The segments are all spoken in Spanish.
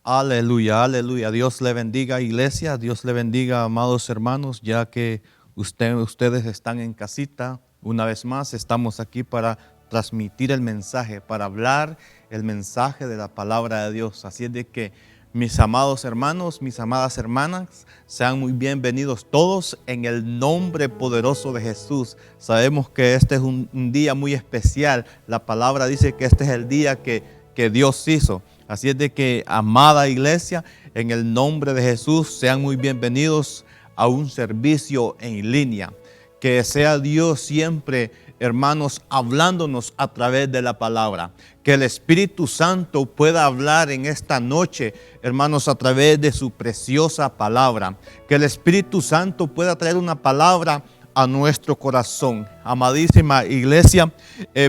Aleluya, aleluya. Dios le bendiga, iglesia. Dios le bendiga, amados hermanos, ya que ustedes están en casita. Una vez más, estamos aquí para transmitir el mensaje, para hablar el mensaje de la palabra de Dios. Así es de que, mis amados hermanos, mis amadas hermanas, sean muy bienvenidos todos en el nombre poderoso de Jesús. Sabemos que este es un día muy especial. La palabra dice que este es el día que Dios hizo. Así es de que, amada iglesia, en el nombre de Jesús, sean muy bienvenidos a un servicio en línea. Que sea Dios siempre, hermanos, hablándonos a través de la palabra. Que el Espíritu Santo pueda hablar en esta noche, hermanos, a través de su preciosa palabra. Que el Espíritu Santo pueda traer una palabra a nuestro corazón. Amadísima iglesia,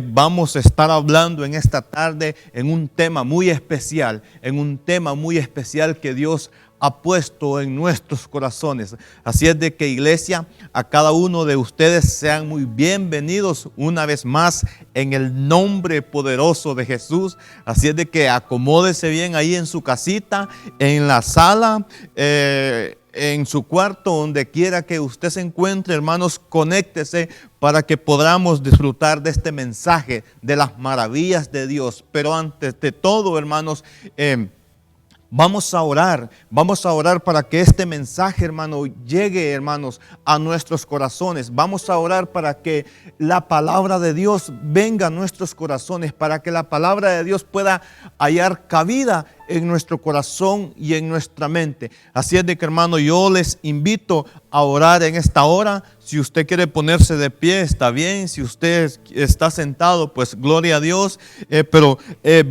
vamos a estar hablando en esta tarde en un tema muy especial, que Dios ha puesto en nuestros corazones. Así es de que, iglesia, a cada uno de ustedes sean muy bienvenidos una vez más en el nombre poderoso de Jesús. Así es de que acomódese bien ahí en su casita, en la sala, en su cuarto, donde quiera que usted se encuentre, hermanos, conéctese para que podamos disfrutar de este mensaje, de las maravillas de Dios. Pero antes de todo, hermanos, vamos a orar para que este mensaje, hermano, llegue, hermanos, a nuestros corazones. Vamos a orar para que la palabra de Dios venga a nuestros corazones, para que la palabra de Dios pueda hallar cabida en nuestro corazón y en nuestra mente. Así es de que, hermano, yo les invito a orar en esta hora. Si usted quiere ponerse de pie, está bien. Si usted está sentado, pues gloria a Dios. Pero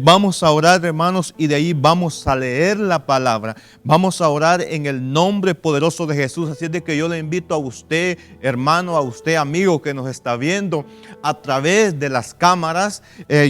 vamos a orar, hermanos, y de ahí vamos a leer la palabra. Vamos a orar en el nombre poderoso de Jesús. Así es de que yo le invito a usted, hermano, a usted, amigo, que nos está viendo a través de las cámaras.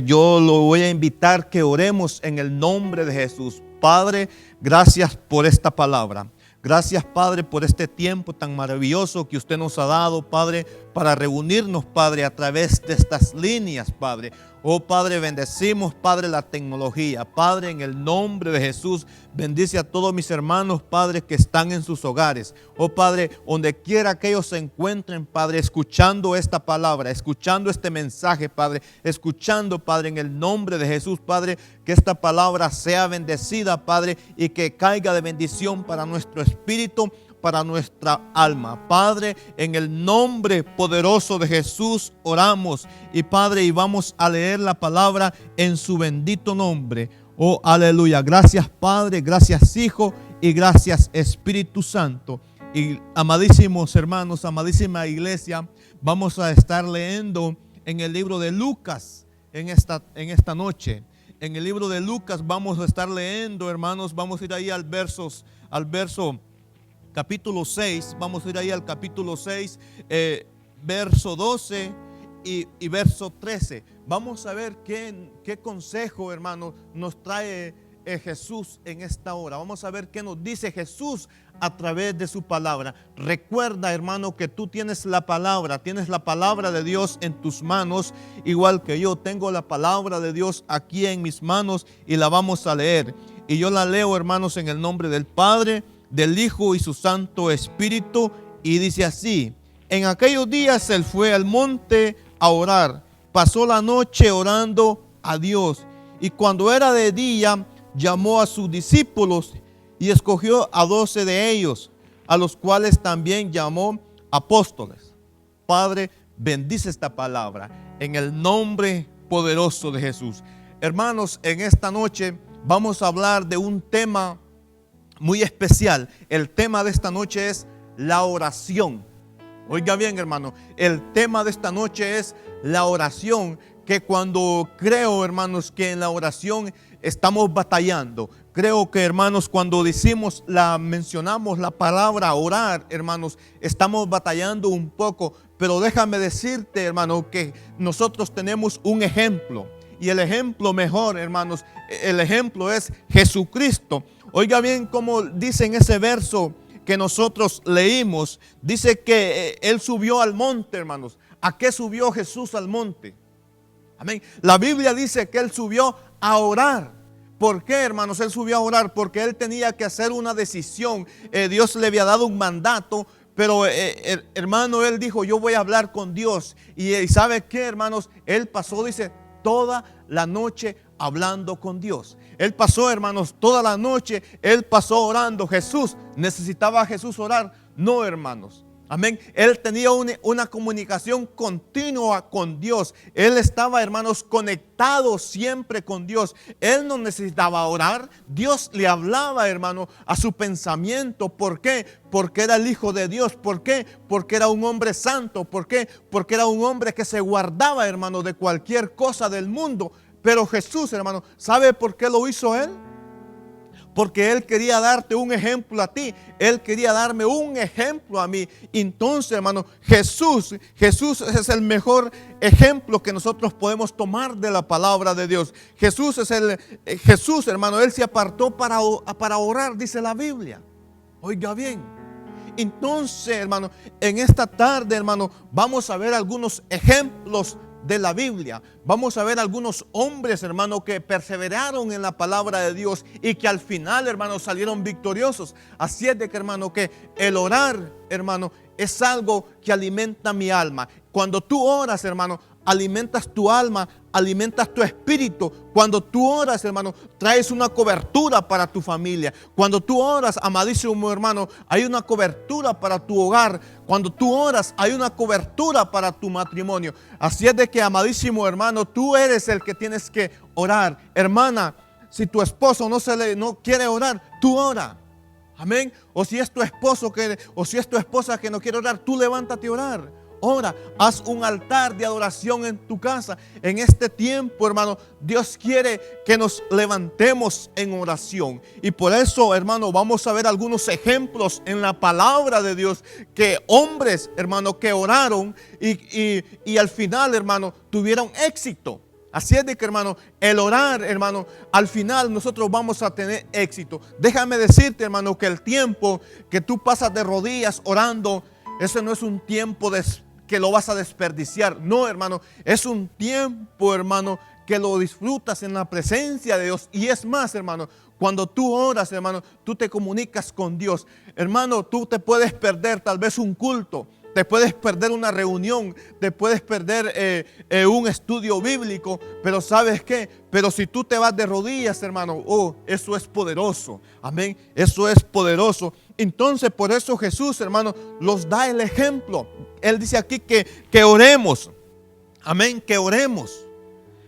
Yo lo voy a invitar que oremos en el nombre de Jesús. Padre, gracias por esta palabra. Gracias, Padre, por este tiempo tan maravilloso que usted nos ha dado, Padre, para reunirnos, Padre, a través de estas líneas, Padre. Oh, Padre, bendecimos, Padre, la tecnología. Padre, en el nombre de Jesús, bendice a todos mis hermanos, Padre, que están en sus hogares. Oh, Padre, donde quiera que ellos se encuentren, Padre, escuchando esta palabra, escuchando este mensaje, Padre, escuchando, Padre, en el nombre de Jesús, Padre, que esta palabra sea bendecida, Padre, y que caiga de bendición para nuestro espíritu, para nuestra alma. Padre, en el nombre poderoso de Jesús oramos. Y Padre, y vamos a leer la palabra en su bendito nombre. Oh, aleluya. Gracias, Padre, gracias, Hijo, y gracias, Espíritu Santo. Y amadísimos hermanos, amadísima iglesia, vamos a estar leyendo en el libro de Lucas en esta noche. En el libro de Lucas vamos a estar leyendo, hermanos. Vamos a ir ahí al verso capítulo 6, vamos a ir ahí al capítulo 6, verso 12 y verso 13. Vamos a ver qué consejo, hermano, nos trae Jesús en esta hora. Vamos a ver qué nos dice Jesús a través de su palabra. Recuerda, hermano, que tú tienes la palabra de Dios en tus manos, igual que yo tengo la palabra de Dios aquí en mis manos y la vamos a leer. Y yo la leo, hermanos, en el nombre del Padre, del Hijo y su Santo Espíritu, y dice así: en aquellos días él fue al monte a orar, pasó la noche orando a Dios, y cuando era de día llamó a sus discípulos y escogió a 12 de ellos, a los cuales también llamó apóstoles. Padre, bendice esta palabra en el nombre poderoso de Jesús. Hermanos, en esta noche vamos a hablar de un tema muy especial. El tema de esta noche es la oración. Oiga bien, hermano, el tema de esta noche es la oración, que cuando creo, hermanos, que en la oración estamos batallando. Creo que, hermanos, cuando mencionamos la palabra orar, hermanos, estamos batallando un poco. Pero déjame decirte, hermano, que nosotros tenemos un ejemplo. Y el ejemplo mejor, hermanos, el ejemplo es Jesucristo. Oiga bien cómo dice en ese verso que nosotros leímos. Dice que Él subió al monte, hermanos. ¿A qué subió Jesús al monte? Amén. La Biblia dice que Él subió a orar. ¿Por qué, hermanos? Él subió a orar porque él tenía que hacer una decisión. Dios le había dado un mandato, pero hermano, él dijo, yo voy a hablar con Dios. Y ¿sabe qué, hermanos? Él pasó, dice, toda la noche hablando con Dios. Él pasó, hermanos, toda la noche, él pasó orando. ¿Necesitaba Jesús orar? No, hermanos. Amén. Él tenía una comunicación continua con Dios. Él estaba, hermanos, conectado siempre con Dios. Él no necesitaba orar. Dios le hablaba, hermano, a su pensamiento. ¿Por qué? Porque era el Hijo de Dios. ¿Por qué? Porque era un hombre santo. ¿Por qué? Porque era un hombre que se guardaba, hermano, de cualquier cosa del mundo. Pero Jesús, hermano, ¿sabe por qué lo hizo él? Porque Él quería darte un ejemplo a ti. Él quería darme un ejemplo a mí. Entonces, hermano, Jesús es el mejor ejemplo que nosotros podemos tomar de la palabra de Dios. Jesús, hermano, Él se apartó para orar, dice la Biblia. Oiga bien. Entonces, hermano, en esta tarde, hermano, vamos a ver algunos ejemplos de la Biblia. Vamos a ver algunos hombres, hermano, que perseveraron en la palabra de Dios y que al final, hermano, salieron victoriosos. Así es de que, hermano, que el orar, hermano, es algo que alimenta mi alma. Cuando tú oras, hermano, alimentas tu alma, alimentas tu espíritu. Cuando tú oras, hermano, traes una cobertura para tu familia. Cuando tú oras, amadísimo hermano, hay una cobertura para tu hogar. Cuando tú oras, hay una cobertura para tu matrimonio. Así es de que, amadísimo hermano, tú eres el que tienes que orar. Hermana, si tu esposo no quiere orar, tú ora. Amén. O si es tu esposo o si es tu esposa que no quiere orar, tú levántate a orar. Ora, haz un altar de adoración en tu casa. En este tiempo, hermano, Dios quiere que nos levantemos en oración. Y por eso, hermano, vamos a ver algunos ejemplos en la palabra de Dios. Que hombres, hermano, que oraron y al final, hermano, tuvieron éxito. Así es de que, hermano, el orar, hermano, al final nosotros vamos a tener éxito. Déjame decirte, hermano, que el tiempo que tú pasas de rodillas orando, ese no es un tiempo que lo vas a desperdiciar. No, hermano, es un tiempo, hermano, que lo disfrutas en la presencia de Dios. Y es más, hermano, cuando tú oras, hermano, tú te comunicas con Dios. Hermano, tú te puedes perder tal vez un culto. Te puedes perder una reunión, te puedes perder un estudio bíblico, pero ¿sabes qué? Pero si tú te vas de rodillas, hermano, eso es poderoso. Amén, eso es poderoso. Entonces, por eso Jesús, hermano, nos da el ejemplo. Él dice aquí que oremos. Amén, que oremos.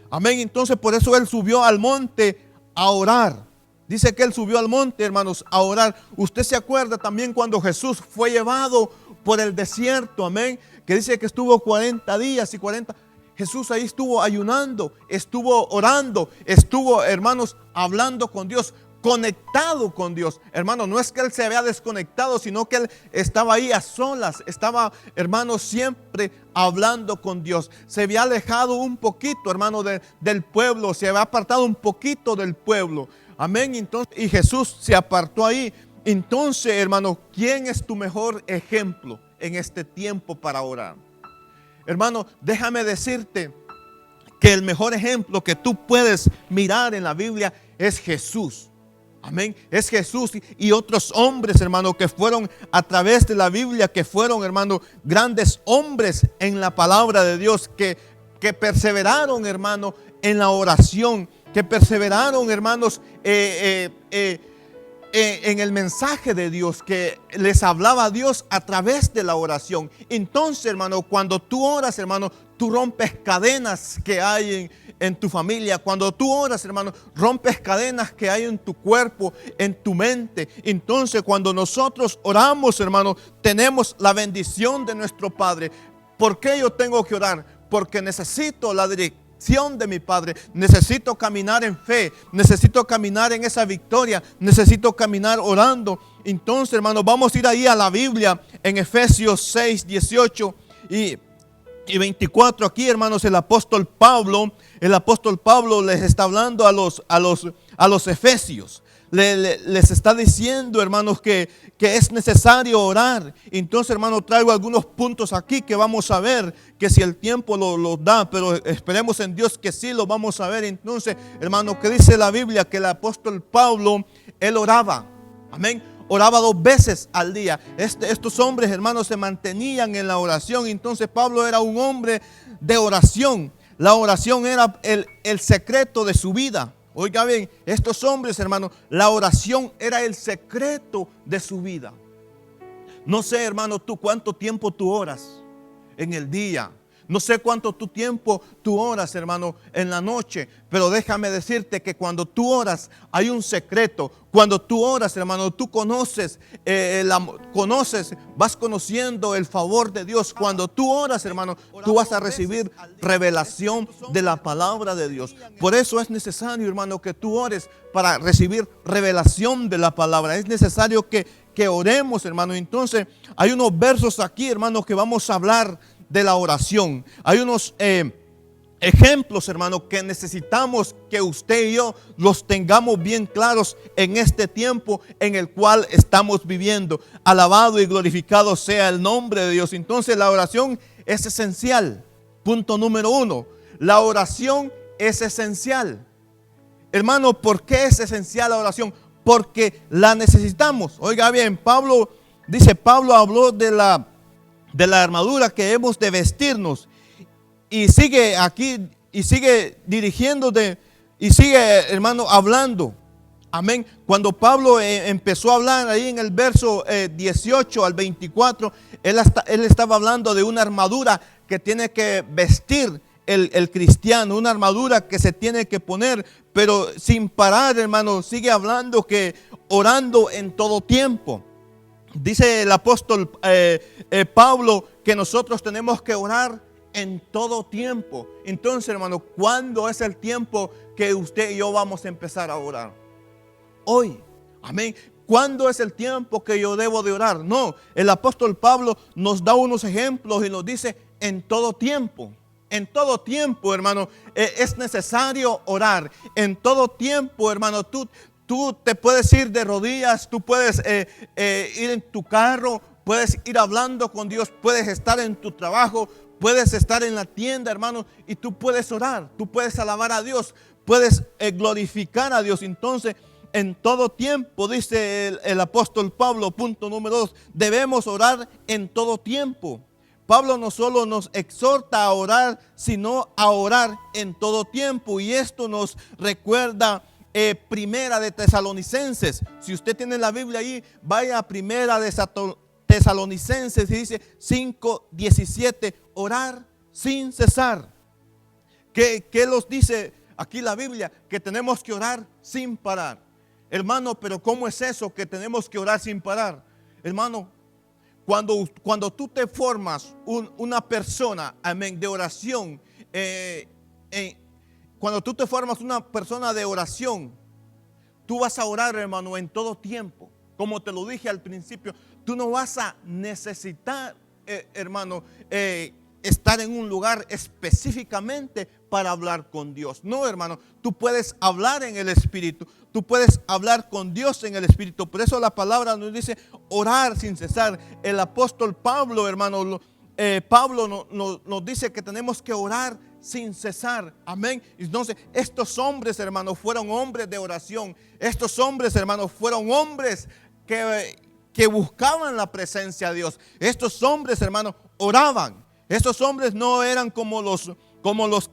Amén, entonces por eso Él subió al monte a orar. Dice que Él subió al monte, hermanos, a orar. Usted se acuerda también cuando Jesús fue llevado por el desierto, amén, que dice que estuvo 40 días y 40. Jesús ahí estuvo ayunando, estuvo orando, estuvo, hermanos, hablando con Dios, conectado con Dios. Hermano, no es que Él se había desconectado, sino que Él estaba ahí a solas, estaba, hermano, siempre hablando con Dios. Se había alejado un poquito, hermano, del pueblo, se había apartado un poquito del pueblo. Amén, entonces, y Jesús se apartó ahí. Entonces, hermano, ¿quién es tu mejor ejemplo en este tiempo para orar? Hermano, déjame decirte que el mejor ejemplo que tú puedes mirar en la Biblia es Jesús. Amén, es Jesús y otros hombres, hermano, que fueron a través de la Biblia, que fueron, hermano, grandes hombres en la palabra de Dios, que perseveraron, hermano, en la oración, que perseveraron, hermanos, en el mensaje de Dios, que les hablaba a Dios a través de la oración. Entonces, hermano, cuando tú oras, hermano, tú rompes cadenas que hay en tu familia. Cuando tú oras, hermano, rompes cadenas que hay en tu cuerpo, en tu mente. Entonces, cuando nosotros oramos, hermano, tenemos la bendición de nuestro Padre. ¿Por qué yo tengo que orar? Porque necesito la dirección de mi Padre. Necesito caminar en fe, necesito caminar en esa victoria, necesito caminar orando. Entonces, hermano, vamos a ir ahí a la Biblia en Efesios 6, 18 y 24. Aquí, hermanos, el apóstol Pablo les está hablando a los efesios. les está diciendo, hermanos, que es necesario orar. Entonces, hermanos, traigo algunos puntos aquí que vamos a ver, que si el tiempo lo da, pero esperemos en Dios que sí lo vamos a ver. Entonces, hermanos, que dice la Biblia que el apóstol Pablo, él oraba. Amén. Oraba 2 veces al día. Estos hombres, hermanos, se mantenían en la oración. Entonces Pablo era un hombre de oración. La oración era el secreto de su vida. Oiga bien, estos hombres, hermanos, la oración era el secreto de su vida. No sé, hermano, tú cuánto tiempo tú oras en el día. No sé cuánto tiempo tú oras, hermano, en la noche. Pero déjame decirte que cuando tú oras hay un secreto. Cuando tú oras, hermano, tú conoces, vas conociendo el favor de Dios. Cuando tú oras, hermano, tú vas a recibir revelación de la palabra de Dios. Por eso es necesario, hermano, que tú ores para recibir revelación de la palabra. Es necesario que oremos, hermano. Entonces, hay unos versos aquí, hermano, que vamos a hablar de la oración. Hay unos ejemplos, hermano, que necesitamos que usted y yo los tengamos bien claros en este tiempo en el cual estamos viviendo. Alabado y glorificado sea el nombre de Dios. Entonces la oración es esencial. Punto número 1. La oración es esencial. Hermano, ¿por qué es esencial la oración? Porque la necesitamos. Oiga bien, Pablo habló de la armadura que hemos de vestirnos. Y sigue aquí, y sigue dirigiéndote, y sigue, hermano, hablando. Amén. Cuando Pablo empezó a hablar ahí en el verso 18 al 24, él estaba hablando de una armadura que tiene que vestir el cristiano, una armadura que se tiene que poner, pero sin parar, hermano, sigue hablando que orando en todo tiempo. Dice el apóstol Pablo que nosotros tenemos que orar en todo tiempo. Entonces, hermano, ¿cuándo es el tiempo que usted y yo vamos a empezar a orar? Hoy. Amén. ¿Cuándo es el tiempo que yo debo de orar? No, el apóstol Pablo nos da unos ejemplos y nos dice en todo tiempo. En todo tiempo, hermano, es necesario orar. En todo tiempo, hermano, tú te puedes ir de rodillas, tú puedes ir en tu carro, puedes ir hablando con Dios, puedes estar en tu trabajo, puedes estar en la tienda, hermano, y tú puedes orar, tú puedes alabar a Dios, puedes glorificar a Dios. Entonces, en todo tiempo, dice el apóstol Pablo, punto número 2, debemos orar en todo tiempo. Pablo no solo nos exhorta a orar, sino a orar en todo tiempo. Y esto nos recuerda Primera de Tesalonicenses. Si usted tiene la Biblia ahí, vaya a Primera de Tesalonicenses y dice 5:17, orar sin cesar. ¿Qué nos dice aquí la Biblia? Que tenemos que orar sin parar. Hermano, pero ¿cómo es eso que tenemos que orar sin parar? Hermano, cuando tú te formas una persona, amén, de oración, cuando tú te formas una persona de oración, tú vas a orar, hermano, en todo tiempo. Como te lo dije al principio, tú no vas a necesitar, hermano, estar en un lugar específicamente para hablar con Dios. No, hermano, tú puedes hablar en el Espíritu. Tú puedes hablar con Dios en el Espíritu. Por eso la palabra nos dice orar sin cesar. El apóstol Pablo, hermano, Pablo nos dice que tenemos que orar sin cesar. Amén. Entonces, estos hombres, hermanos, fueron hombres de oración. Estos hombres, hermanos, fueron hombres que buscaban la presencia de Dios. Estos hombres, hermanos, oraban. Estos hombres no eran como los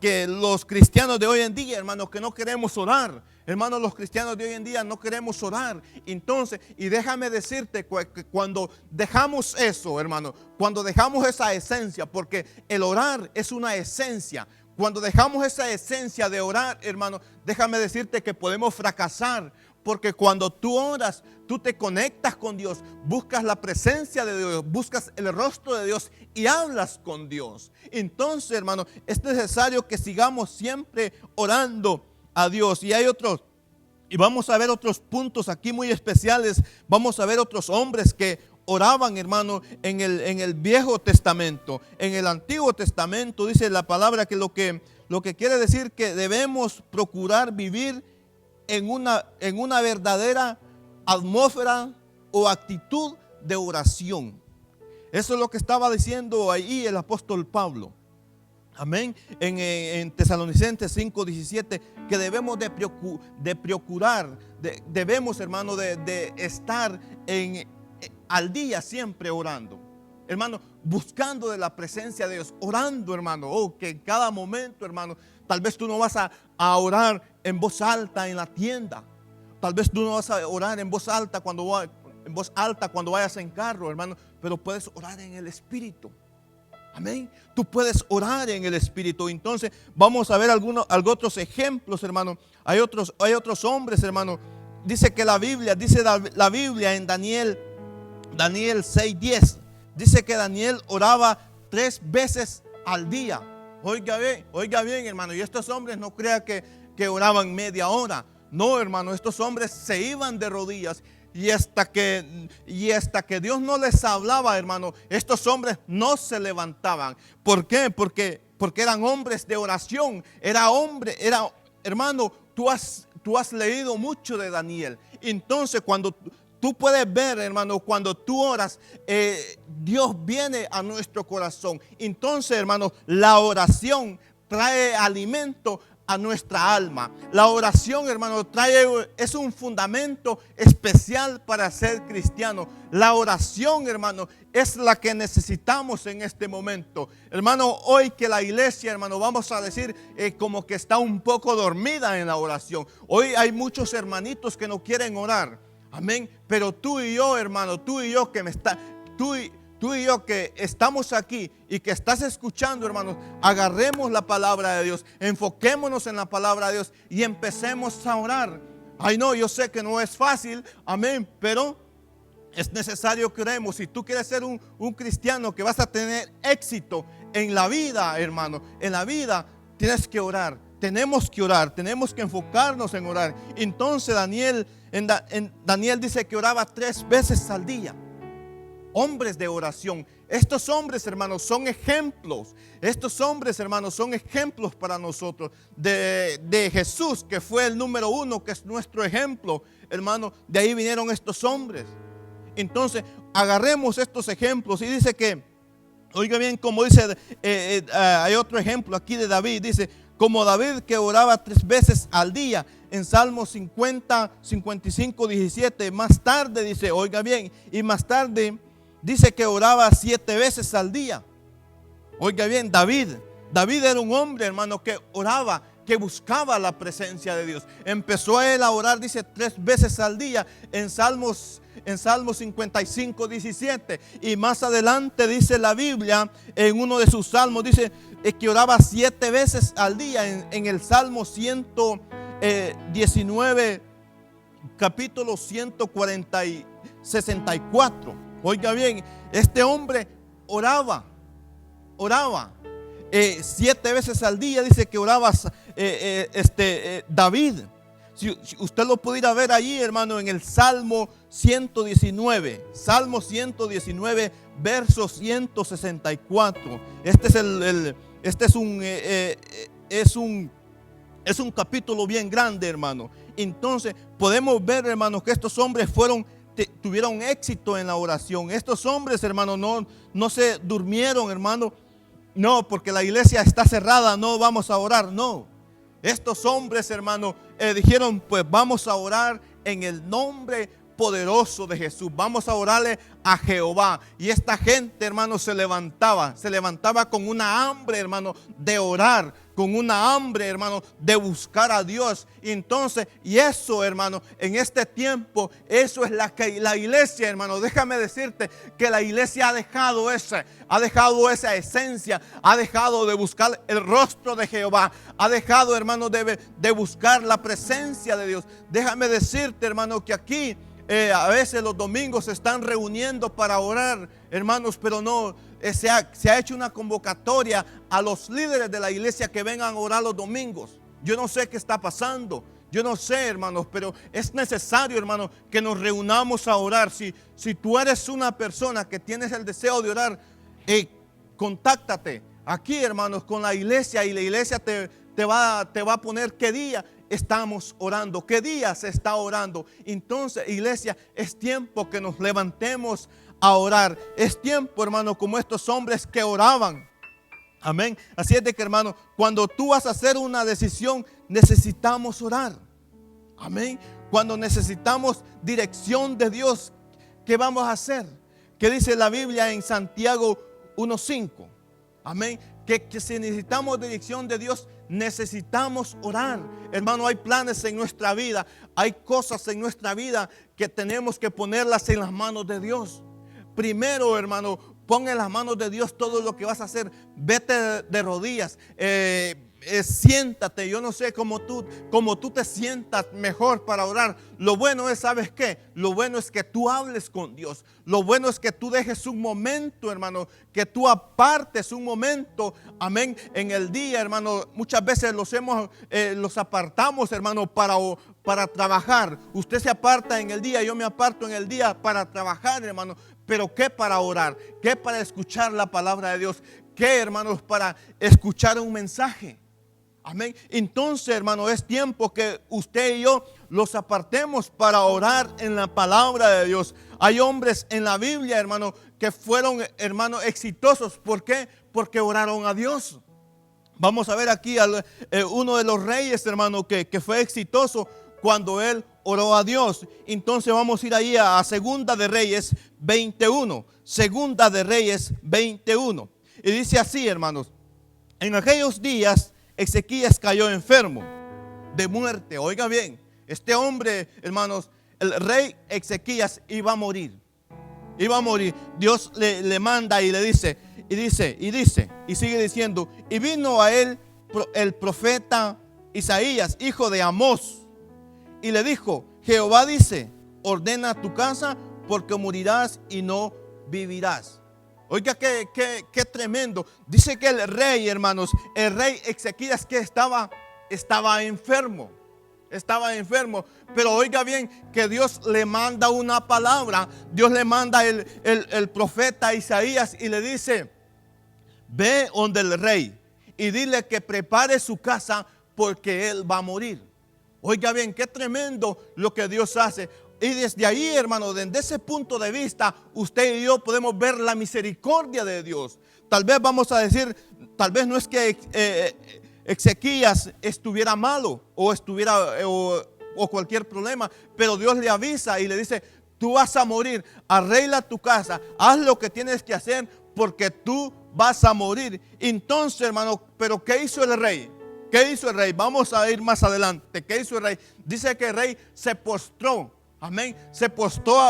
cristianos de hoy en día, hermanos, que no queremos orar. Hermanos, los cristianos de hoy en día no queremos orar. Entonces, y déjame decirte que cuando dejamos eso, hermano, cuando dejamos esa esencia, porque el orar es una esencia. Cuando dejamos esa esencia de orar, hermano, déjame decirte que podemos fracasar. Porque cuando tú oras, tú te conectas con Dios, buscas la presencia de Dios, buscas el rostro de Dios y hablas con Dios. Entonces, hermano, es necesario que sigamos siempre orando a Dios. Y hay otros, y vamos a ver otros puntos aquí muy especiales. Vamos a ver otros hombres que oraban, hermano, en el Viejo Testamento. En el Antiguo Testamento dice la palabra que lo que quiere decir que debemos procurar vivir en una verdadera atmósfera o actitud de oración. Eso es lo que estaba diciendo ahí el apóstol Pablo. Amén. En Tesalonicenses 5:17, que debemos de procurar, debemos, hermano, de estar al día siempre orando. Hermano, buscando de la presencia de Dios, orando, hermano. Oh, que en cada momento, hermano, tal vez tú no vas a orar en voz alta en la tienda. Tal vez tú no vas a orar en voz alta cuando vayas en carro, hermano, pero puedes orar en el Espíritu. Amén. Tú puedes orar en el Espíritu. Entonces, vamos a ver algunos otros ejemplos, hermano. Hay otros hombres, hermano. Dice la Biblia en Daniel 6:10. Dice que Daniel oraba 3 veces al día. Oiga bien, hermano. Y estos hombres no crean que oraban media hora. No, hermano, estos hombres se iban de rodillas. Y hasta que Dios no les hablaba, hermano, estos hombres no se levantaban. ¿Por qué? Porque eran hombres de oración. Hermano, tú has leído mucho de Daniel. Entonces, cuando tú puedes ver, hermano, cuando tú oras, Dios viene a nuestro corazón. Entonces, hermano, la oración trae alimento a nuestra alma. La oración, hermano, es un fundamento especial para ser cristiano. La oración, hermano, es la que necesitamos en este momento. Hermano, hoy que la iglesia, hermano, vamos a decir como que está un poco dormida en la oración. Hoy hay muchos hermanitos que no quieren orar. Amén. Pero tú y yo, hermano, tú y yo que estamos aquí y que estás escuchando, hermanos, agarremos la palabra de Dios, enfoquémonos en la palabra de Dios y empecemos a orar. Ay, no, yo sé que no es fácil, amén, pero es necesario que oremos. Si tú quieres ser un cristiano que vas a tener éxito en la vida, hermano, en la vida tienes que orar. Tenemos que orar, tenemos que enfocarnos en orar. Entonces Daniel dice que oraba 3 veces al día. Hombres de oración. Estos hombres, hermanos, son ejemplos. Estos hombres, hermanos, son ejemplos para nosotros de Jesús, que fue el número 1, que es nuestro ejemplo, hermano. De ahí vinieron estos hombres. Entonces, agarremos estos ejemplos y dice que, oiga bien, como dice, hay otro ejemplo aquí de David. Dice, como David, que oraba 3 veces al día. En Salmos 50, 55, 17. Más tarde dice, oiga bien, y más tarde dice que oraba 7 veces al día. Oiga bien, David era un hombre, hermano, que oraba, que buscaba la presencia de Dios. Empezó él a orar, dice, 3 veces al día en Salmos 55, 17. Y más adelante dice la Biblia, en uno de sus salmos, dice que oraba 7 veces al día en el Salmo 119, capítulo 140 y 64. Oiga bien, este hombre oraba 7 veces al día, dice que oraba David. Si usted lo pudiera ver ahí, hermano, en el Salmo 119, verso 164. Este es un capítulo bien grande, hermano. Entonces podemos ver, hermano, que estos hombres tuvieron éxito en la oración. Estos hombres, hermano, no se durmieron, hermano. No, porque la iglesia está cerrada, no vamos a orar, no. Estos hombres, hermano, dijeron, pues vamos a orar en el nombre poderoso de Jesús. Vamos a orarle a Jehová. Y esta gente, hermano, se levantaba con una hambre, hermano, de orar, con una hambre, hermano, de buscar a Dios. Y eso, hermano, en este tiempo, eso es la iglesia, hermano. Déjame decirte que la iglesia ha dejado esa esencia, ha dejado de buscar el rostro de Jehová, ha dejado, hermano, de buscar la presencia de Dios. Déjame decirte, hermano, que aquí a veces los domingos se están reuniendo para orar, hermanos, pero no, se ha hecho una convocatoria a los líderes de la iglesia que vengan a orar los domingos. Yo no sé qué está pasando, yo no sé, hermanos, pero es necesario, hermanos, que nos reunamos a orar. Si tú eres una persona que tienes el deseo de orar, contáctate aquí, hermanos, con la iglesia, y la iglesia te va a poner qué día estamos orando? ¿Qué día se está orando? Entonces, iglesia, es tiempo que nos levantemos a orar. Es tiempo, hermano, como estos hombres que oraban. Amén. Así es de que, hermano, cuando tú vas a hacer una decisión, necesitamos orar. Amén. Cuando necesitamos dirección de Dios, ¿qué vamos a hacer? ¿Qué dice la Biblia en Santiago 1:5? Amén. Que si necesitamos dirección de Dios, necesitamos orar. Hermano, hay planes en nuestra vida, hay cosas en nuestra vida que tenemos que ponerlas en las manos de Dios. Primero, hermano, pon en las manos de Dios todo lo que vas a hacer. Vete de rodillas, siéntate. Yo no sé cómo tú te sientas mejor para orar. Lo bueno es, ¿sabes qué? Lo bueno es que tú hables con Dios. Lo bueno es que tú dejes un momento, hermano, que tú apartes un momento, amén, en el día, hermano. Muchas veces los apartamos, hermano, para trabajar. Usted se aparta en el día, yo me aparto en el día para trabajar, hermano. Pero ¿qué para orar? ¿Qué para escuchar la palabra de Dios? ¿Qué, hermanos, para escuchar un mensaje? Amén. Entonces, hermano, es tiempo que usted y yo los apartemos para orar en la palabra de Dios. Hay hombres en la Biblia, hermano, que fueron, hermano, exitosos. ¿Por qué? Porque oraron a Dios. Vamos a ver aquí uno de los reyes, hermano, que fue exitoso cuando él oró a Dios. Entonces vamos a ir ahí a Segunda de Reyes 21. Segunda de Reyes 21. Y dice así, hermanos: en aquellos días Ezequías cayó enfermo de muerte. Oiga bien, este hombre, hermanos, el rey Ezequías iba a morir. Iba a morir. Dios le manda y le dice, y sigue diciendo: y vino a él el profeta Isaías, hijo de Amós, y le dijo: Jehová dice, ordena tu casa, porque morirás y no vivirás. Oiga, qué tremendo. Dice que el rey, hermanos, el rey Ezequías, que estaba enfermo. Estaba enfermo. Pero oiga bien, que Dios le manda una palabra. Dios le manda el profeta Isaías y le dice: ve donde el rey y dile que prepare su casa, porque él va a morir. Oiga bien, qué tremendo lo que Dios hace. Y desde ahí, hermano, desde ese punto de vista, usted y yo podemos ver la misericordia de Dios. Tal vez vamos a decir, tal vez no es que Ezequías estuviera malo o cualquier problema, pero Dios le avisa y le dice: tú vas a morir, arregla tu casa, haz lo que tienes que hacer, porque tú vas a morir. Entonces, hermano, ¿pero qué hizo el rey? ¿Qué hizo el rey? Vamos a ir más adelante. ¿Qué hizo el rey? Dice que el rey se postró. Amén. Se postró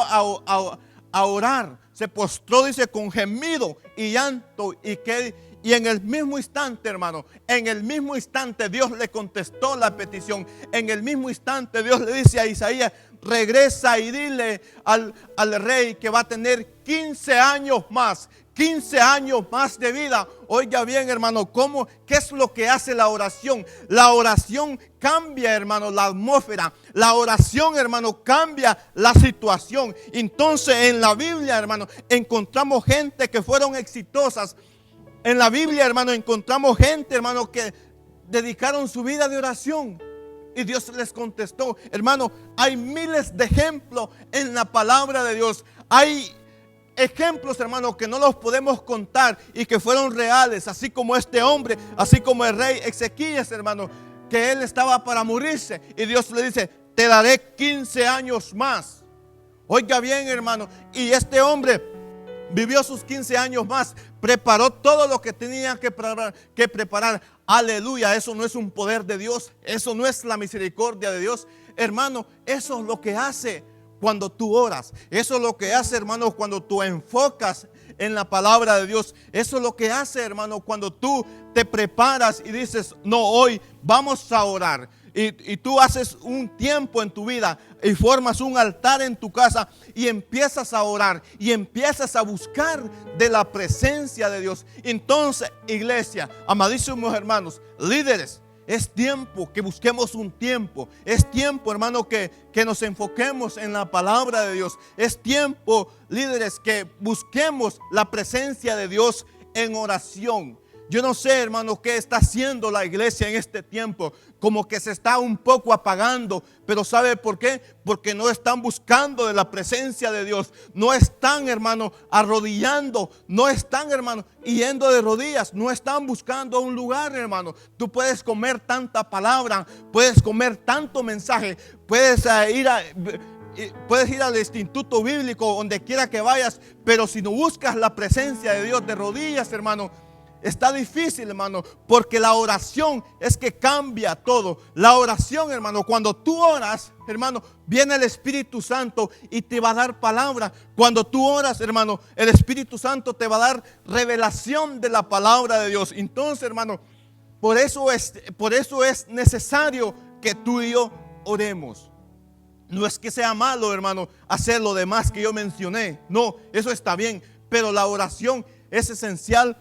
a orar. Se postró, dice, con gemido y llanto. Y en el mismo instante, hermano, en el mismo instante Dios le contestó la petición. En el mismo instante Dios le dice a Isaías: regresa y dile al rey que va a tener 15 años más. 15 años más de vida. Oiga bien, hermano, ¿qué es lo que hace la oración? La oración cambia, hermano, la atmósfera. La oración, hermano, cambia la situación. Entonces, en la Biblia, hermano, encontramos gente que fueron exitosas. En la Biblia, hermano, encontramos gente, hermano, que dedicaron su vida de oración. Y Dios les contestó. Hermano, hay miles de ejemplos en la palabra de Dios. Hay ejemplos, hermanos, que no los podemos contar y que fueron reales, así como este hombre, así como el rey Ezequías, hermano, que él estaba para morirse y Dios le dice: te daré 15 años más. Oiga bien, hermano, y este hombre vivió sus 15 años más, preparó todo lo que tenía que preparar. Aleluya, eso no es un poder de Dios, eso no es la misericordia de Dios, hermano. Eso es lo que hace cuando tú oras. Eso es lo que hace, hermano, cuando tú enfocas en la palabra de Dios. Eso es lo que hace, hermano, cuando tú te preparas y dices: no, hoy vamos a orar. Y tú haces un tiempo en tu vida y formas un altar en tu casa y empiezas a orar y empiezas a buscar de la presencia de Dios. Entonces, iglesia, amadísimos hermanos, líderes, es tiempo que busquemos un tiempo. Es tiempo, hermano, que nos enfoquemos en la palabra de Dios. Es tiempo, líderes, que busquemos la presencia de Dios en oración. Yo no sé, hermano, qué está haciendo la iglesia en este tiempo. Como que se está un poco apagando. Pero ¿sabe por qué? Porque no están buscando de la presencia de Dios. No están, hermano, arrodillando. No están, hermano, yendo de rodillas. No están buscando un lugar, hermano. Tú puedes comer tanta palabra. Puedes comer tanto mensaje. Puedes ir al instituto bíblico, donde quiera que vayas. Pero si no buscas la presencia de Dios de rodillas, hermano, está difícil, hermano, porque la oración es que cambia todo. La oración, hermano, cuando tú oras, hermano, viene el Espíritu Santo y te va a dar palabra. Cuando tú oras, hermano, el Espíritu Santo te va a dar revelación de la palabra de Dios. Entonces, hermano, por eso es necesario que tú y yo oremos. No es que sea malo, hermano, hacer lo demás que yo mencioné. No, eso está bien, pero la oración es esencial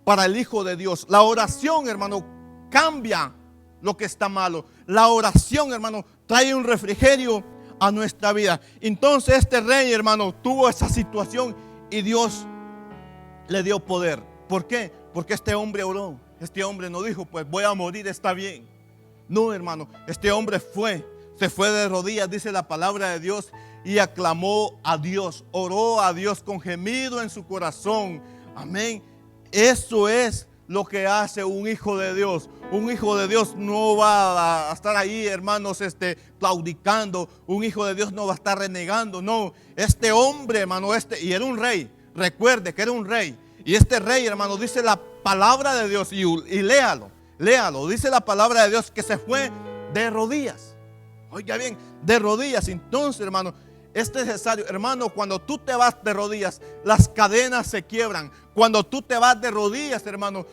para el Hijo de Dios. La oración, hermano, cambia lo que está malo. La oración, hermano, trae un refrigerio a nuestra vida. Entonces este rey, hermano, tuvo esa situación y Dios le dio poder. ¿Por qué? Porque este hombre oró. Este hombre no dijo, pues voy a morir, está bien. No, hermano, este hombre se fue de rodillas, dice la palabra de Dios, y aclamó a Dios, oró a Dios con gemido en su corazón. Amén. Eso es lo que hace un hijo de Dios. Un hijo de Dios no va a estar ahí, hermanos, claudicando. Un hijo de Dios no va a estar renegando. No, este hombre, hermano, y era un rey. Recuerde que era un rey. Y este rey, hermano, dice la palabra de Dios. Y léalo. Dice la palabra de Dios que se fue de rodillas. Oiga bien, de rodillas. Entonces, hermano, es necesario, hermano, cuando tú te vas de rodillas, las cadenas se quiebran. Cuando tú te vas de rodillas, hermano,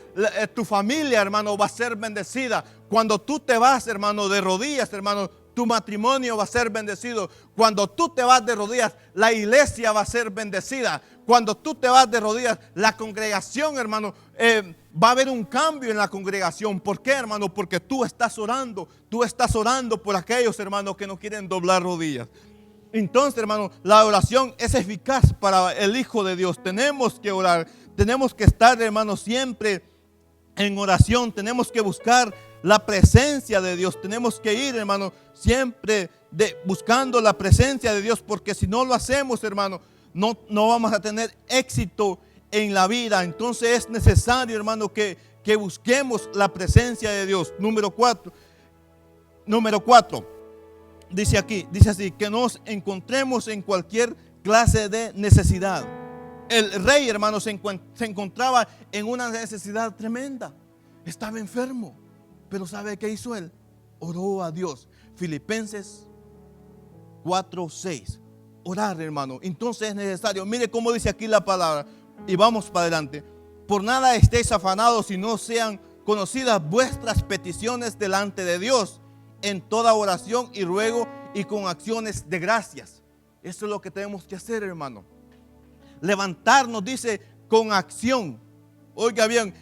tu familia, hermano, va a ser bendecida. Cuando tú te vas, hermano, de rodillas, hermano, tu matrimonio va a ser bendecido. Cuando tú te vas de rodillas, la iglesia va a ser bendecida. Cuando tú te vas de rodillas, la congregación, hermano, va a haber un cambio en la congregación. ¿Por qué, hermano? Porque tú estás orando. Tú estás orando por aquellos, hermanos, que no quieren doblar rodillas. Entonces, hermano, la oración es eficaz para el Hijo de Dios. Tenemos que orar. Tenemos que estar, hermano, siempre en oración. Tenemos que buscar la presencia de Dios. Tenemos que ir, hermano, siempre buscando la presencia de Dios. Porque si no lo hacemos, hermano, no vamos a tener éxito en la vida. Entonces es necesario, hermano, que busquemos la presencia de Dios. Número 4. Dice así, que nos encontremos en cualquier clase de necesidad. El rey, hermano, se encontraba en una necesidad tremenda. Estaba enfermo. Pero ¿sabe qué hizo él? Oró a Dios. Filipenses 4:6. Orar, hermano. Entonces es necesario. Mire cómo dice aquí la palabra. Y vamos para adelante. Por nada estéis afanados, si no sean conocidas vuestras peticiones delante de Dios, en toda oración y ruego y con acciones de gracias. Eso es lo que tenemos que hacer, hermano. Levantarnos, dice, con acción. Oiga bien,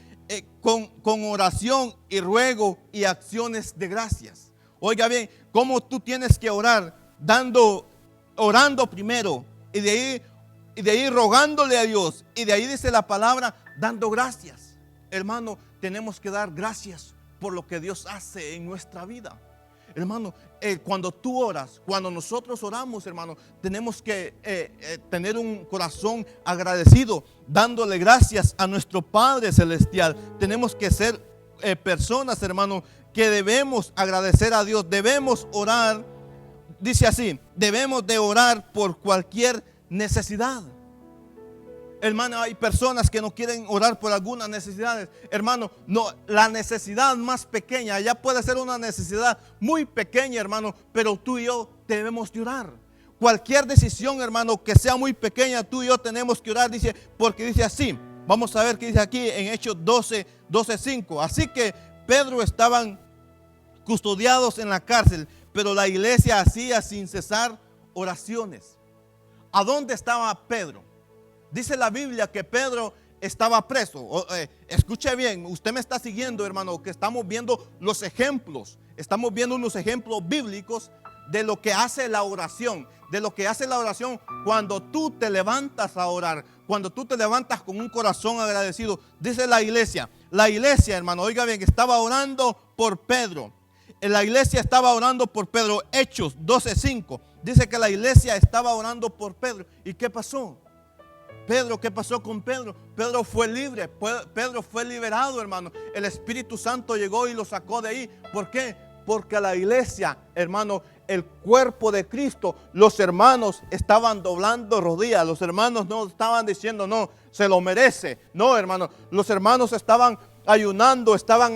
con oración y ruego y acciones de gracias. Oiga bien, cómo tú tienes que orar, orando primero y de ahí rogándole a Dios, y de ahí dice la palabra, dando gracias. Hermano, tenemos que dar gracias por lo que Dios hace en nuestra vida. Hermano, cuando tú oras, cuando nosotros oramos, hermano, tenemos que tener un corazón agradecido, dándole gracias a nuestro Padre Celestial. Tenemos que ser personas, hermano, que debemos agradecer a Dios. Debemos orar, dice así, debemos de orar por cualquier necesidad. Hermano, hay personas que no quieren orar por algunas necesidades. Hermano, no, la necesidad más pequeña, ya puede ser una necesidad muy pequeña, hermano, pero tú y yo debemos de orar. Cualquier decisión, hermano, que sea muy pequeña, tú y yo tenemos que orar, dice, porque dice así. Vamos a ver qué dice aquí en Hechos 12:5. Así que Pedro estaban custodiados en la cárcel, pero la iglesia hacía sin cesar oraciones. ¿A dónde estaba Pedro? Dice la Biblia que Pedro estaba preso. Escuche bien, usted me está siguiendo, hermano, que estamos viendo los ejemplos. Estamos viendo unos ejemplos bíblicos de lo que hace la oración. De lo que hace la oración cuando tú te levantas a orar. Cuando tú te levantas con un corazón agradecido. Dice la iglesia, hermano, oiga bien, estaba orando por Pedro. La iglesia estaba orando por Pedro. Hechos 12:5. Dice que la iglesia estaba orando por Pedro. ¿Y qué pasó? ¿Qué pasó con Pedro? Pedro fue libre. Pedro fue liberado, hermano. El Espíritu Santo llegó y lo sacó de ahí. ¿Por qué? Porque la iglesia, hermano, el cuerpo de Cristo, los hermanos estaban doblando rodillas. Los hermanos no estaban diciendo, no, se lo merece. No, hermano, los hermanos estaban ayunando, estaban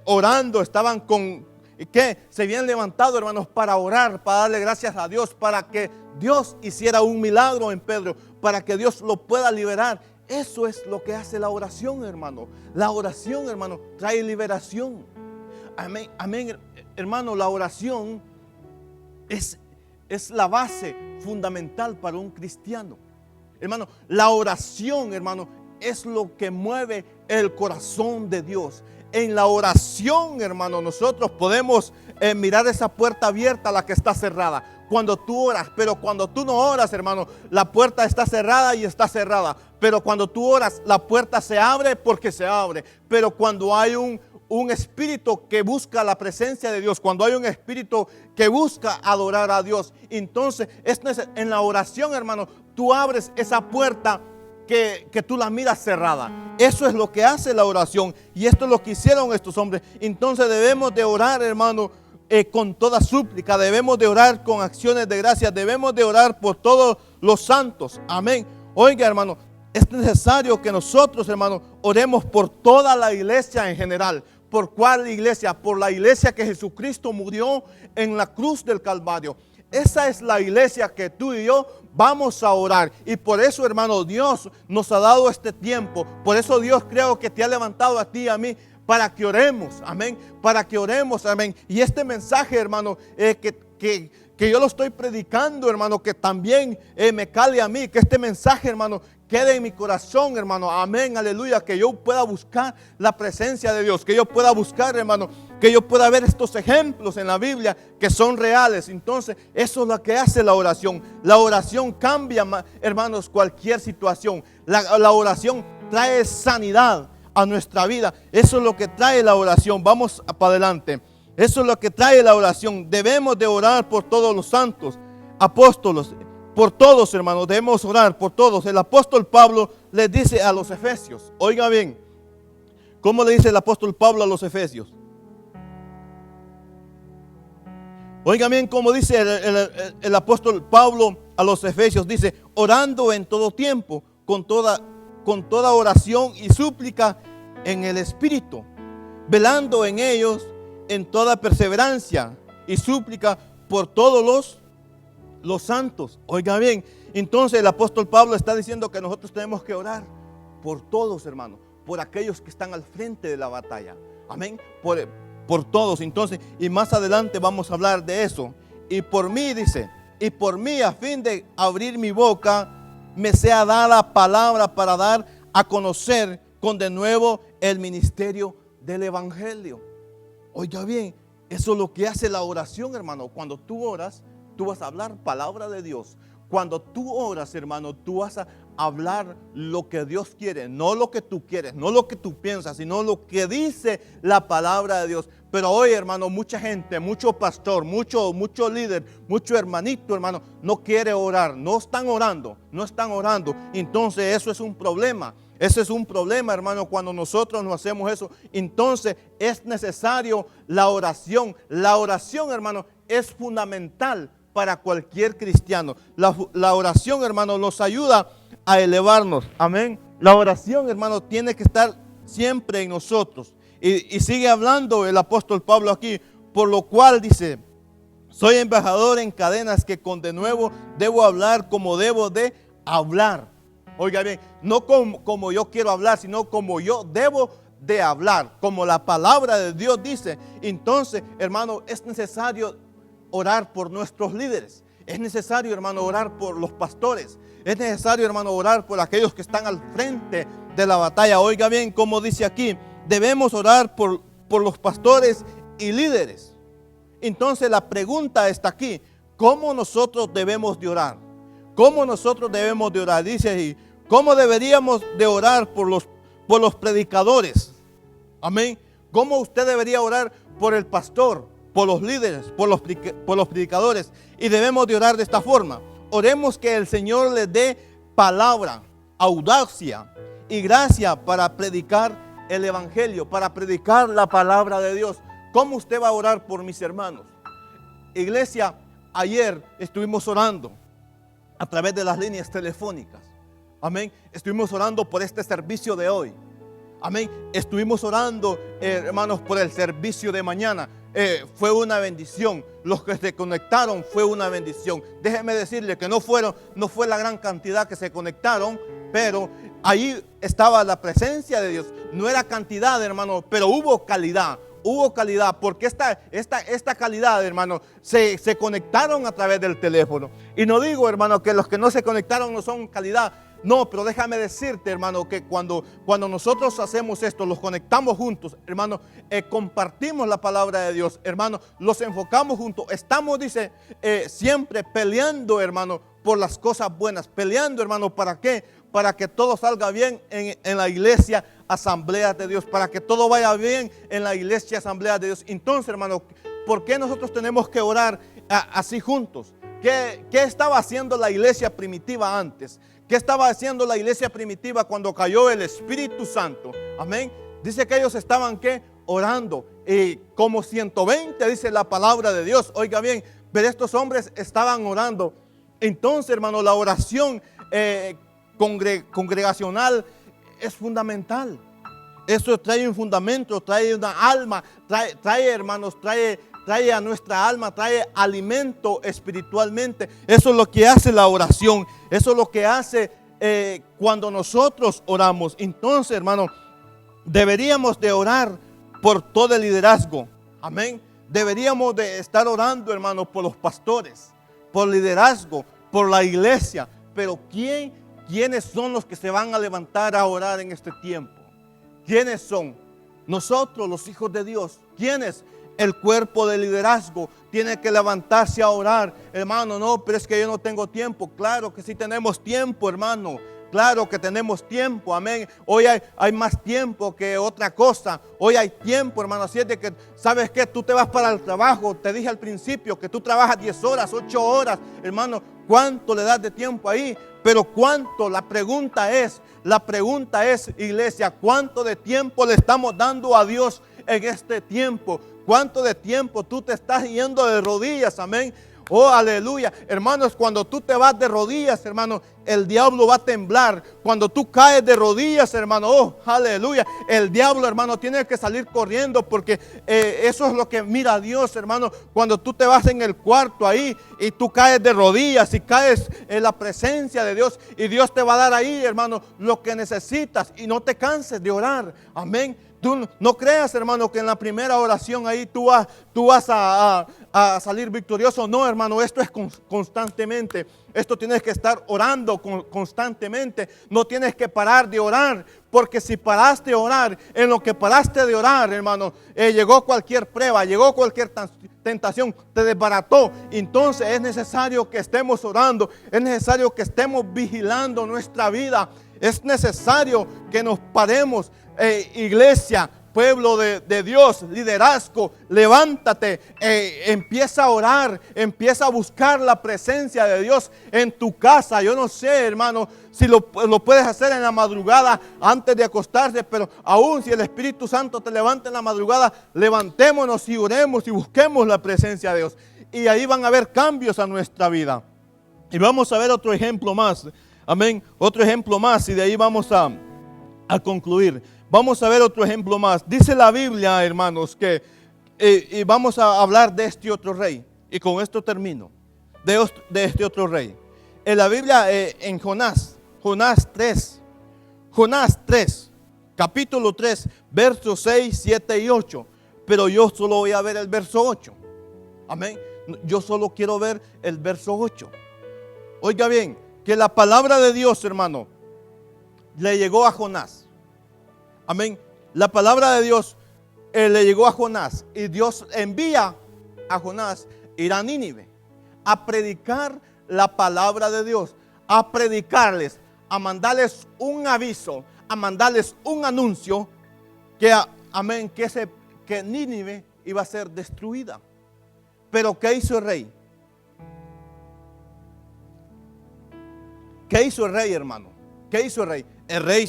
orando, estaban con... ¿Qué? Se habían levantado, hermanos, para orar, para darle gracias a Dios, para que Dios hiciera un milagro en Pedro, para que Dios lo pueda liberar. Eso es lo que hace la oración, hermano. La oración, hermano, trae liberación. Amén, amén, hermano. La oración es la base fundamental para un cristiano. Hermano, la oración, hermano, es lo que mueve el corazón de Dios. En la oración, hermano, nosotros podemos mirar esa puerta abierta, la que está cerrada. Cuando tú oras, pero cuando tú no oras, hermano, la puerta está cerrada y está cerrada. Pero cuando tú oras, la puerta se abre porque se abre. Pero cuando hay un espíritu que busca la presencia de Dios, cuando hay un espíritu que busca adorar a Dios, entonces en la oración, hermano, tú abres esa puerta que tú la miras cerrada. Eso es lo que hace la oración, y esto es lo que hicieron estos hombres. Entonces debemos de orar, hermano, con toda súplica. Debemos de orar con acciones de gracia. Debemos de orar por todos los santos. Amén. Oiga, hermano, es necesario que nosotros, hermano, oremos por toda la iglesia en general. ¿Por cuál iglesia? Por la iglesia que Jesucristo murió en la cruz del Calvario. Esa es la iglesia que tú y yo vamos a orar. Y por eso, hermano, Dios nos ha dado este tiempo. Por eso Dios, creo que te ha levantado a ti y a mí para que oremos. Amén. Para que oremos. Amén. Y este mensaje, hermano, que yo lo estoy predicando, hermano, que también me cale a mí. Que este mensaje, hermano, quede en mi corazón, hermano. Amén, aleluya. Que yo pueda buscar la presencia de Dios. Que yo pueda buscar, hermano, que yo pueda ver estos ejemplos en la Biblia que son reales. Entonces, eso es lo que hace la oración. La oración cambia, hermanos, cualquier situación. La oración trae sanidad a nuestra vida. Eso es lo que trae la oración. Vamos para adelante. Eso es lo que trae la oración. Debemos de orar por todos los santos, apóstolos, por todos, hermanos. Debemos orar por todos. El apóstol Pablo les dice a los efesios, oiga bien, ¿cómo le dice el apóstol Pablo a los efesios? Oiga bien cómo dice el apóstol Pablo a los efesios. Dice, orando en todo tiempo, con toda oración y súplica en el Espíritu, velando en ellos en toda perseverancia y súplica por todos los santos. Oiga bien, entonces el apóstol Pablo está diciendo que nosotros tenemos que orar por todos, hermanos, por aquellos que están al frente de la batalla. Amén, por todos. Entonces, y más adelante vamos a hablar de eso. Y por mí, dice, y por mí, a fin de abrir mi boca, me sea dada palabra para dar a conocer con de nuevo el ministerio del evangelio. Oiga bien, eso es lo que hace la oración, hermano. Cuando tú oras, tú vas a hablar palabra de Dios. Cuando tú oras, hermano, tú vas a hablar lo que Dios quiere, no lo que tú quieres, no lo que tú piensas, sino lo que dice la palabra de Dios. Pero hoy, hermano, mucha gente, mucho pastor, mucho líder, mucho hermanito, hermano, no quiere orar, no están orando. Entonces eso es un problema. Ese es un problema, hermano, cuando nosotros no hacemos eso. Entonces es necesario la oración. La oración, hermano, es fundamental para cualquier cristiano. La oración, hermano, nos ayuda a elevarnos. Amén. La oración, hermano, tiene que estar siempre en nosotros. Y sigue hablando el apóstol Pablo aquí, por lo cual dice, soy embajador en cadenas, que con de nuevo debo hablar como debo de hablar. Oiga bien, no como yo quiero hablar, sino como yo debo de hablar, como la palabra de Dios dice. Entonces, hermano, es necesario orar por nuestros líderes. Es necesario, hermano, orar por los pastores. Es necesario, hermano, orar por aquellos que están al frente de la batalla. Oiga bien, como dice aquí, debemos orar por los pastores y líderes. Entonces la pregunta está aquí. ¿cómo nosotros debemos de orar? ¿Cómo nosotros debemos de orar? Dice ahí, ¿cómo deberíamos de orar por los predicadores? Amén. ¿Cómo usted debería orar por el pastor, por los líderes, por los predicadores? Y debemos de orar de esta forma. Oremos que el Señor les dé palabra, audacia y gracia para predicar el evangelio, para predicar la palabra de Dios. ¿Cómo usted va a orar por mis hermanos? Iglesia, ayer estuvimos orando a través de las líneas telefónicas. Amén. Estuvimos orando por este servicio de hoy. Amén. Estuvimos orando, hermanos, por el servicio de mañana. Fue una bendición. Los que se conectaron fue una bendición. Déjeme decirle que no fue la gran cantidad que se conectaron, pero ahí estaba la presencia de Dios. No era cantidad, hermano, pero hubo calidad. Hubo calidad, porque esta calidad, hermano, se conectaron a través del teléfono. Y no digo, hermano, que los que no se conectaron no son calidad. No, pero déjame decirte, hermano, que cuando nosotros hacemos esto, los conectamos juntos, hermano, compartimos la palabra de Dios, hermano, los enfocamos juntos. Estamos, dice, siempre peleando, hermano, por las cosas buenas. Peleando, hermano, ¿para qué? Para que todo salga bien en la iglesia Asamblea de Dios. Para que todo vaya bien en la iglesia Asamblea de Dios. Entonces, hermano, ¿por qué nosotros tenemos que orar así juntos? ¿Qué estaba haciendo la iglesia primitiva antes? ¿Qué estaba haciendo la iglesia primitiva cuando cayó el Espíritu Santo? Amén. Dice que ellos estaban, ¿qué? Orando. Y como 120 dice la palabra de Dios. Oiga bien, pero estos hombres estaban orando. Entonces, hermano, la oración congregacional es fundamental. Eso trae un fundamento, trae una alma, trae hermanos, trae a nuestra alma, trae alimento espiritualmente. Eso es lo que hace la oración. Eso es lo que hace cuando nosotros oramos. Entonces, hermano, deberíamos de orar por todo el liderazgo. Amén. Deberíamos de estar orando, hermano, por los pastores, por liderazgo, por la iglesia. Pero ¿quiénes son los que se van a levantar a orar en este tiempo? ¿Quiénes son? Nosotros, los hijos de Dios. ¿Quiénes? El cuerpo de liderazgo tiene que levantarse a orar. Hermano, no, pero es que yo no tengo tiempo. Claro que sí tenemos tiempo, hermano. Claro que tenemos tiempo, amén. Hoy hay más tiempo que otra cosa. Hoy hay tiempo, hermano. Así es de que, ¿sabes qué? Tú te vas para el trabajo. Te dije al principio que tú trabajas 10 horas, 8 horas. Hermano, ¿cuánto le das de tiempo ahí? Pero ¿cuánto? La pregunta es, iglesia, ¿cuánto de tiempo le estamos dando a Dios en este tiempo? ¿Cuánto de tiempo tú te estás yendo de rodillas? Amén. Oh, aleluya. Hermanos, cuando tú te vas de rodillas, hermano, el diablo va a temblar. Cuando tú caes de rodillas, hermano, oh, aleluya. El diablo, hermano, tiene que salir corriendo porque eso es lo que mira Dios, hermano. Cuando tú te vas en el cuarto ahí y tú caes de rodillas y caes en la presencia de Dios y Dios te va a dar ahí, hermano, lo que necesitas y no te canses de orar. Amén. Tú no creas, hermano, que en la primera oración ahí tú vas a salir victorioso. No, hermano, esto es constantemente. Esto tienes que estar orando constantemente. No tienes que parar de orar. Porque si paraste de orar, en lo que paraste de orar, hermano, llegó cualquier prueba, llegó cualquier tentación, te desbarató. Entonces es necesario que estemos orando. Es necesario que estemos vigilando nuestra vida. Es necesario que nos paremos. Iglesia, pueblo de Dios, liderazgo, levántate, empieza a orar, empieza a buscar la presencia de Dios en tu casa. Yo no sé, hermano, si lo puedes hacer en la madrugada antes de acostarse, pero aún si el Espíritu Santo te levanta en la madrugada, levantémonos y oremos y busquemos la presencia de Dios. Y ahí van a haber cambios a nuestra vida. Y vamos a ver otro ejemplo más. Amén. Otro ejemplo más y de ahí vamos a concluir. Vamos a ver otro ejemplo más. Dice la Biblia, hermanos, que y vamos a hablar de este otro rey. Y con esto termino. De este otro rey. En la Biblia, en Jonás 3, capítulo 3, versos 6, 7 y 8. Pero yo solo voy a ver el verso 8. Amén. Yo solo quiero ver el verso 8. Oiga bien, que la palabra de Dios, hermano, le llegó a Jonás. Amén. La palabra de Dios le llegó a Jonás y Dios envía a Jonás ir a Nínive a predicar la palabra de Dios, a predicarles, a mandarles un aviso, a mandarles un anuncio que, amén, que Nínive iba a ser destruida. Pero ¿qué hizo el rey? ¿Qué hizo el rey, hermano? ¿Qué hizo el rey? El rey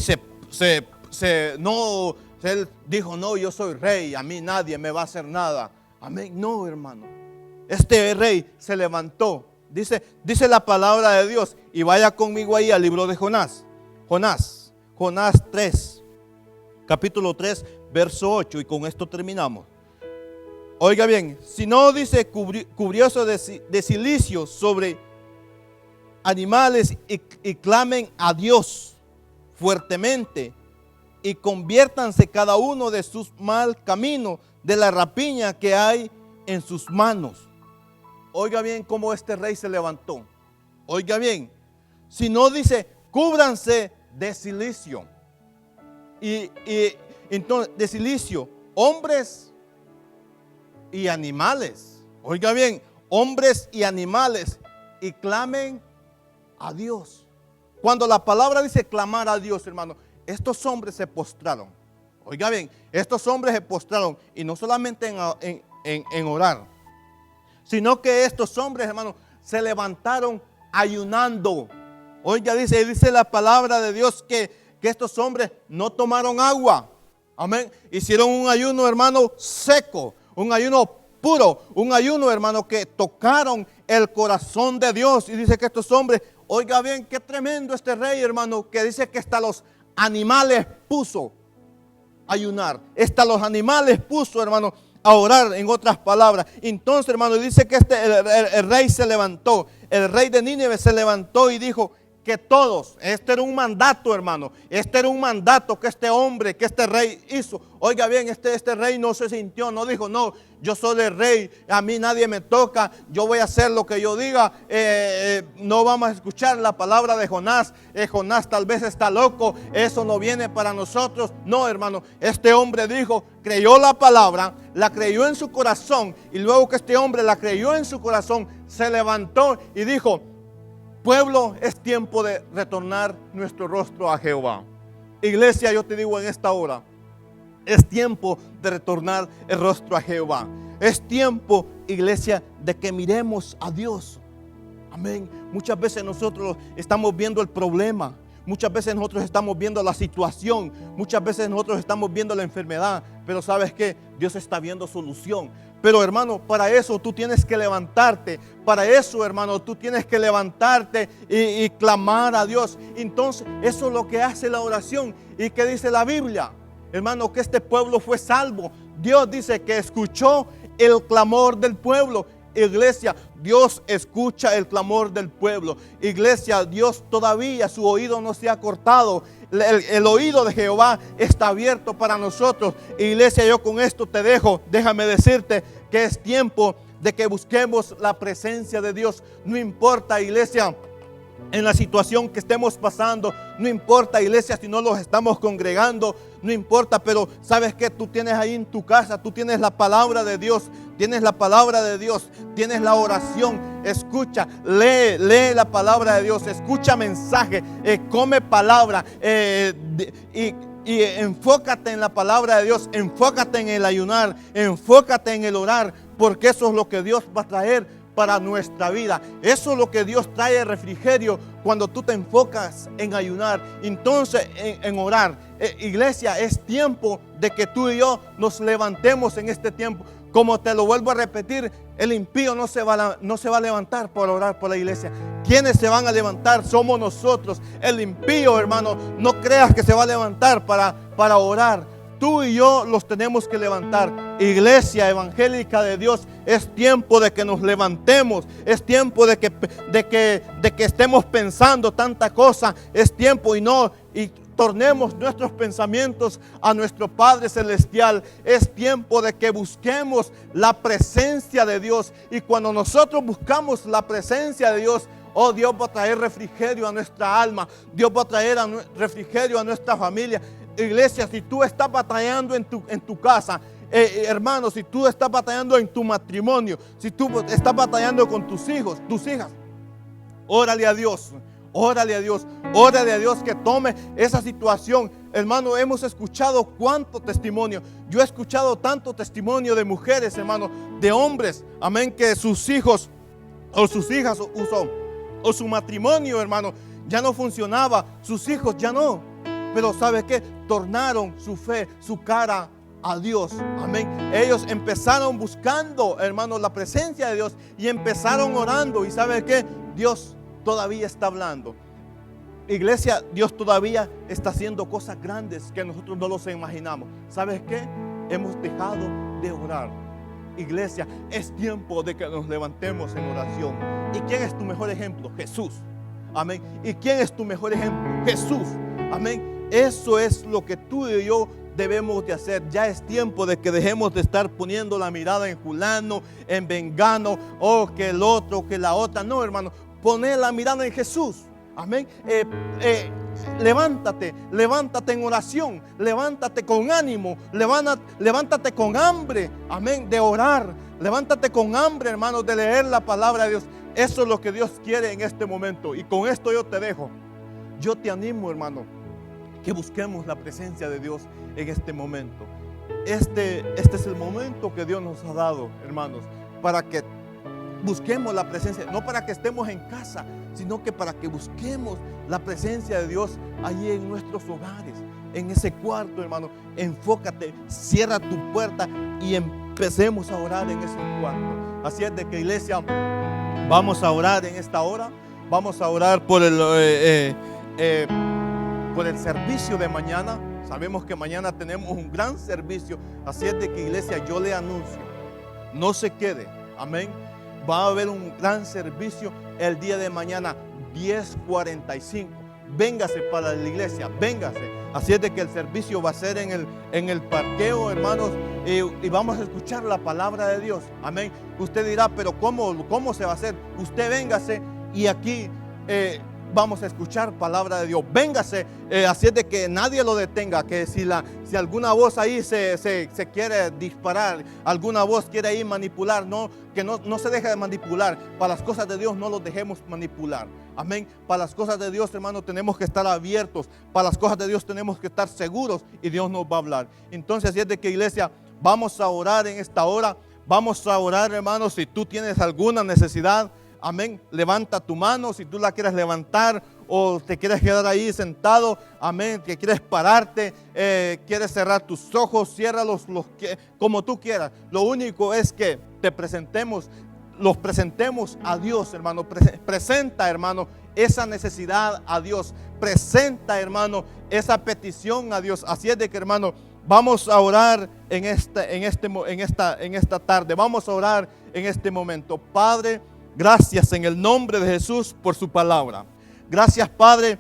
él dijo, no, yo soy rey, a mí nadie me va a hacer nada. Amén. No, hermano. Este rey se levantó. Dice la palabra de Dios. Y vaya conmigo ahí al libro de Jonás. Jonás 3. Capítulo 3, verso 8. Y con esto terminamos. Oiga bien. Si no dice cubrióse de cilicio sobre animales y clamen a Dios fuertemente y conviértanse cada uno de sus mal caminos, de la rapiña que hay en sus manos. Oiga bien cómo este rey se levantó. Oiga bien, si no dice cúbranse de cilicio y entonces de cilicio hombres y animales. Oiga bien, hombres y animales, y clamen a Dios. Cuando la palabra dice clamar a Dios, hermano, estos hombres se postraron. Oiga bien, estos hombres se postraron, y no solamente en orar, sino que estos hombres, hermano, se levantaron ayunando. Oiga, dice la palabra de Dios que estos hombres no tomaron agua. Amén. Hicieron un ayuno, hermano, seco, un ayuno puro, un ayuno, hermano, que tocaron el corazón de Dios. Y dice que estos hombres, oiga bien, qué tremendo este rey, hermano, que dice que hasta los animales puso a ayunar. Hasta los animales puso, hermano, a orar, en otras palabras. Entonces, hermano, dice que el rey se levantó. El rey de Nínive se levantó y dijo que todos, este era un mandato, hermano, este era un mandato que este hombre, que este rey hizo. Oiga bien, este rey no se sintió, no dijo, no, yo soy el rey, a mí nadie me toca, yo voy a hacer lo que yo diga, no vamos a escuchar la palabra de Jonás, Jonás tal vez está loco, eso no viene para nosotros. No, hermano, este hombre dijo, creyó la palabra, la creyó en su corazón, y luego que este hombre la creyó en su corazón, se levantó y dijo, pueblo, es tiempo de retornar nuestro rostro a Jehová. Iglesia, yo te digo en esta hora, es tiempo de retornar el rostro a Jehová. Es tiempo, iglesia, de que miremos a Dios. Amén. Muchas veces nosotros estamos viendo el problema. Muchas veces nosotros estamos viendo la situación. Muchas veces nosotros estamos viendo la enfermedad. Pero ¿sabes qué? Dios está viendo solución. Pero, hermano, para eso tú tienes que levantarte. Para eso, hermano, tú tienes que levantarte y clamar a Dios. Entonces, eso es lo que hace la oración. ¿Y qué dice la Biblia? Hermano, que este pueblo fue salvo. Dios dice que escuchó el clamor del pueblo. Iglesia, Dios escucha el clamor del pueblo. Iglesia, Dios todavía, su oído no se ha cortado. El oído de Jehová está abierto para nosotros. Iglesia, yo con esto te dejo. Déjame decirte que es tiempo de que busquemos la presencia de Dios. No importa, iglesia, en la situación que estemos pasando, no importa, iglesia, si no los estamos congregando, no importa, pero sabes que tú tienes ahí en tu casa, tú tienes la palabra de Dios, tienes la palabra de Dios, tienes la oración. Escucha, lee la palabra de Dios, escucha mensaje, come palabra y enfócate en la palabra de Dios, enfócate en el ayunar, enfócate en el orar, porque eso es lo que Dios va a traer para nuestra vida. Eso es lo que Dios trae, refrigerio, cuando tú te enfocas en ayunar, entonces en orar. Iglesia, es tiempo de que tú y yo nos levantemos en este tiempo. Como te lo vuelvo a repetir, el impío no se va a levantar por orar por la iglesia. ¿Quiénes se van a levantar? Somos nosotros. El impío, hermano, no creas que se va a levantar para orar. Tú y yo los tenemos que levantar. Iglesia evangélica de Dios, es tiempo de que nos levantemos. Es tiempo de que estemos pensando tanta cosa. Es tiempo y tornemos nuestros pensamientos a nuestro Padre Celestial. Es tiempo de que busquemos la presencia de Dios. Y cuando nosotros buscamos la presencia de Dios, oh, Dios va a traer refrigerio a nuestra alma. Dios va a traer refrigerio a nuestra familia. Iglesia, si tú estás batallando en tu casa, hermano, si tú estás batallando en tu matrimonio, si tú estás batallando con tus hijos, tus hijas, órale a Dios. Órale a Dios, órale a Dios que tome esa situación. Hermano, hemos escuchado cuánto testimonio. Yo he escuchado tanto testimonio de mujeres, hermano, de hombres, amén, que sus hijos o sus hijas o su matrimonio, hermano, ya no funcionaba, sus hijos ya no. Pero ¿sabe qué? Tornaron su fe, su cara a Dios, amén. Ellos empezaron buscando, hermano, la presencia de Dios y empezaron orando. ¿Y sabe qué? Dios todavía está hablando. Iglesia, Dios todavía está haciendo cosas grandes que nosotros no los imaginamos. ¿Sabes qué? Hemos dejado de orar. Iglesia, es tiempo de que nos levantemos en oración. ¿Y quién es tu mejor ejemplo? Jesús. Amén. ¿Y quién es tu mejor ejemplo? Jesús. Amén. Eso es lo que tú y yo debemos de hacer. Ya es tiempo de que dejemos de estar poniendo la mirada en fulano, en vengano, o que el otro, que la otra. No, hermano. Poner la mirada en Jesús. Amén. Levántate en oración. Levántate con ánimo. Levántate con hambre. Amén. De orar. Levántate con hambre, hermano, de leer la palabra de Dios. Eso es lo que Dios quiere en este momento. Y con esto yo te dejo. Yo te animo, hermano, que busquemos la presencia de Dios en este momento. Este es el momento que Dios nos ha dado, hermanos, para que busquemos la presencia, no para que estemos en casa, sino que para que busquemos la presencia de Dios allí en nuestros hogares, en ese cuarto, hermano. Enfócate, cierra tu puerta y empecemos a orar en ese cuarto. Así es de que, iglesia, vamos a orar en esta hora. Vamos a orar por el servicio de mañana. Sabemos que mañana tenemos un gran servicio. Así es de que, iglesia, yo le anuncio, no se quede, amén. Va a haber un gran servicio el día de mañana, 10:45. Véngase para la iglesia, véngase. Así es de que el servicio va a ser en el parqueo, hermanos, y vamos a escuchar la palabra de Dios. Amén. Usted dirá, pero ¿cómo se va a hacer? Usted véngase y aquí vamos a escuchar palabra de Dios. Véngase, así es de que nadie lo detenga. Que si alguna voz ahí se quiere disparar, alguna voz quiere ahí manipular, que no se deje de manipular. Para las cosas de Dios no los dejemos manipular. Amén. Para las cosas de Dios, hermanos, tenemos que estar abiertos. Para las cosas de Dios tenemos que estar seguros y Dios nos va a hablar. Entonces, así es de que, iglesia, vamos a orar en esta hora. Vamos a orar, hermanos, si tú tienes alguna necesidad. Amén. Levanta tu mano si tú la quieres levantar o te quieres quedar ahí sentado. Amén. Que quieres pararte, quieres cerrar tus ojos, ciérralos como tú quieras. Lo único es que los presentemos a Dios, hermano. Presenta, hermano, esa necesidad a Dios. Presenta, hermano, esa petición a Dios. Así es de que, hermano, vamos a orar en esta tarde. Vamos a orar en este momento. Padre, gracias en el nombre de Jesús por su palabra. Gracias, Padre,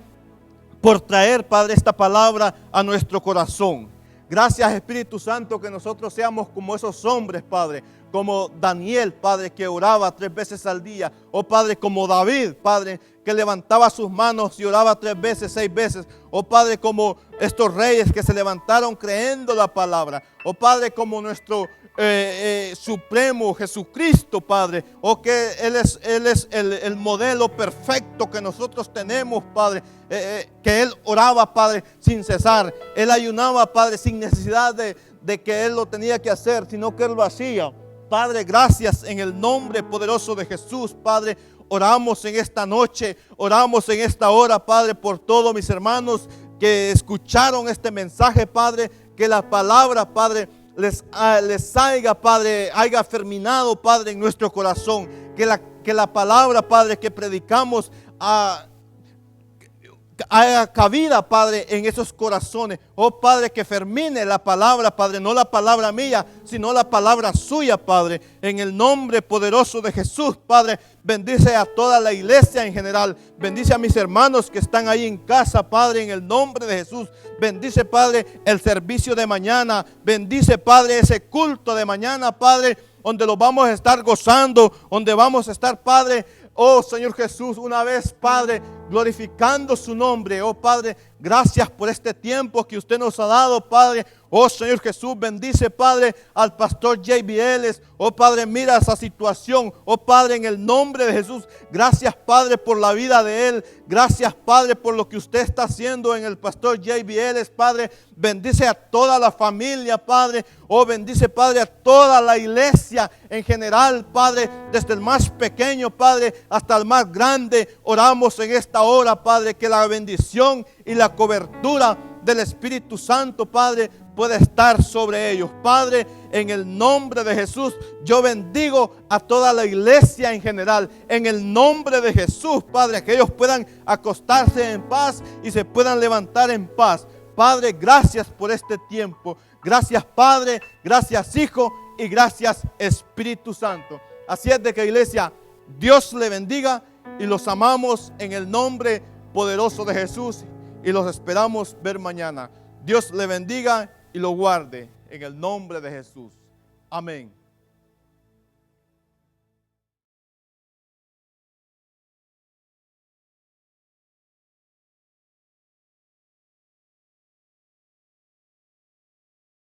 por traer, Padre, esta palabra a nuestro corazón. Gracias, Espíritu Santo, que nosotros seamos como esos hombres, Padre, como Daniel, Padre, que oraba 3 veces al día. Oh, Padre, como David, Padre, que levantaba sus manos y oraba 3 veces, 6 veces. Oh, Padre, como estos reyes que se levantaron creyendo la palabra. Oh, Padre, como nuestro supremo Jesucristo, Padre. Oh, que Él es el modelo perfecto que nosotros tenemos, Padre. Que Él oraba, Padre, sin cesar. Él ayunaba, Padre, sin necesidad de que Él lo tenía que hacer, sino que Él lo hacía. Padre, gracias en el nombre poderoso de Jesús, Padre. Oramos en esta noche, oramos en esta hora, Padre, por todos mis hermanos que escucharon este mensaje, Padre. Que la palabra, Padre, les haya, Padre, haya germinado, Padre, en nuestro corazón. Que la palabra, Padre, que predicamos haya cabida, Padre, en esos corazones. Oh, Padre, que germine la palabra, Padre, no la palabra mía, sino la palabra suya, Padre. En el nombre poderoso de Jesús, Padre, bendice a toda la iglesia en general. Bendice a mis hermanos que están ahí en casa, Padre, en el nombre de Jesús. Bendice, Padre, el servicio de mañana. Bendice, Padre, ese culto de mañana, Padre, donde lo vamos a estar gozando, donde vamos a estar, Padre. Oh, Señor Jesús, una vez, Padre, glorificando su nombre. Oh Padre, gracias por este tiempo que usted nos ha dado, Padre. Oh Señor Jesús, bendice, Padre, al pastor J.B. Ellis. Oh Padre, mira esa situación. Oh Padre, en el nombre de Jesús, gracias, Padre, por la vida de él. Gracias, Padre, por lo que usted está haciendo en el pastor J.B. Ellis, Padre. Bendice a toda la familia, Padre. Oh, bendice, Padre, a toda la iglesia en general, Padre, desde el más pequeño, Padre, hasta el más grande. Oramos en esta hora, Padre, que la bendición y la cobertura del Espíritu Santo, Padre, puede estar sobre ellos. Padre, en el nombre de Jesús, yo bendigo a toda la iglesia en general. En el nombre de Jesús, Padre, que ellos puedan acostarse en paz y se puedan levantar en paz. Padre, gracias por este tiempo. Gracias, Padre, gracias, Hijo, y gracias, Espíritu Santo. Así es de que, iglesia, Dios le bendiga y los amamos en el nombre poderoso de Jesús y los esperamos ver mañana. Dios le bendiga y lo guarde en el nombre de Jesús. Amén.